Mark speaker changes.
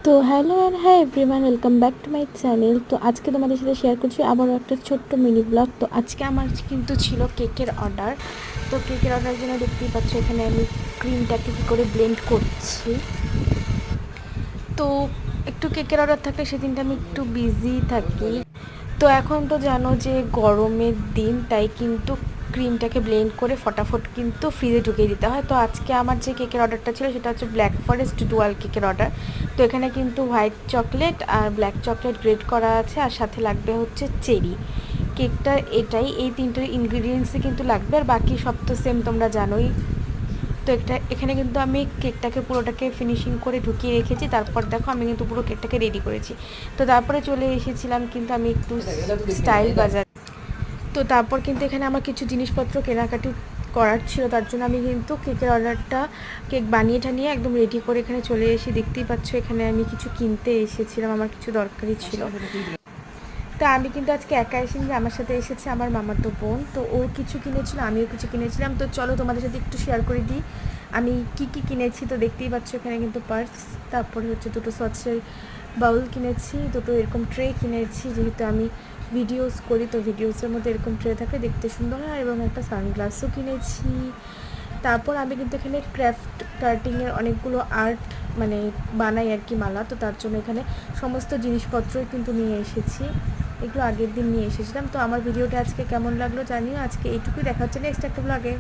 Speaker 1: তো hello and hi everyone, welcome back to my channel. তো আজকে তোমাদের সাথে শেয়ার করছি আবারও একটা ছোট্ট মিনি ব্লগ। তো আজকে আমার কিন্তু ছিল কেকের অর্ডার। তো কেকের অর্ডারের জন্য দেখতেই পাচ্ছ এখানে আমি ক্রিমটাকে কী করে ব্লেন্ড করছি। তো একটু কেকের অর্ডার থাকলে সেদিনটা আমি একটু বিজি থাকি। তো এখন তো জানো যে গরমের দিন, তাই কিন্তু ক্রিমটাকে ব্লেন্ড করে ফটাফট কিন্তু ফ্রিজে ঢুকিয়ে দিতে হয়। তো আজকে আমার যে কেকের অর্ডারটা ছিল সেটা হচ্ছে ব্ল্যাক ফরেস্ট ডুয়াল কেকের অর্ডার। তো এখানে কিন্তু হোয়াইট চকলেট আর ব্ল্যাক চকলেট গ্রেট করা আছে, আর সাথে লাগবে হচ্ছে চেরি। কেকটা এটাই, এই তিনটের ইনগ্রিডিয়েন্টসই কিন্তু লাগবে, আর বাকি সব তো সেম, তোমরা জানোই। তো এখানে কিন্তু আমি কেকটাকে পুরোটাকে ফিনিশিং করে ঢুকিয়ে রেখেছি। তারপর দেখো আমি কিন্তু পুরো কেকটাকে রেডি করেছি। তো তারপরে চলে এসেছিলাম কিন্তু আমি একটু স্টাইল বাজার। তো তারপর কিন্তু এখানে আমার কিছু জিনিসপত্র কেনাকাটি করার ছিল, তার জন্য আমি কিন্তু কেকের অর্ডারটা কেক বানিয়ে টানিয়ে একদম রেডি করে এখানে চলে এসে দেখতেই পাচ্ছ এখানে আমি কিছু কিনতে এসেছিলাম, আমার কিছু দরকারি ছিল। তা আমি কিন্তু আজকে একা এসেছি, আমার সাথে এসেছে আমার মামাতো বোন। তো ও কিছু কিনেছিল, আমিও কিছু কিনেছিলাম। তো চলো তোমাদের সাথে একটু শেয়ার করে দিই আমি কি কি কিনেছি। তো দেখতেই পাচ্ছ এখানে কিন্তু পার্স, তারপরে হচ্ছে দুটো সসের বাউল কিনেছি, দুটো এরকম ট্রে কিনেছি, যেহেতু আমি ভিডিওস করি তো ভিডিওসের মধ্যে এরকম ট্রে থাকলে দেখতে সুন্দর হয়, এবং একটা সানগ্লাসও কিনেছি। তারপর আমি কিন্তু এখানে ক্রাফট কাটিংয়ের অনেকগুলো আর্ট মানে বানাই আর কি, মালা। তো তার জন্য এখানে সমস্ত জিনিসপত্রই কিন্তু নিয়ে এসেছি, একটু আগের দিন নিয়ে এসেছিলাম। তো আমার ভিডিওটা আজকে কেমন লাগলো জানিও। আজকে এইটুকুই, দেখা হচ্ছে নেক্সট একটা ব্লগে।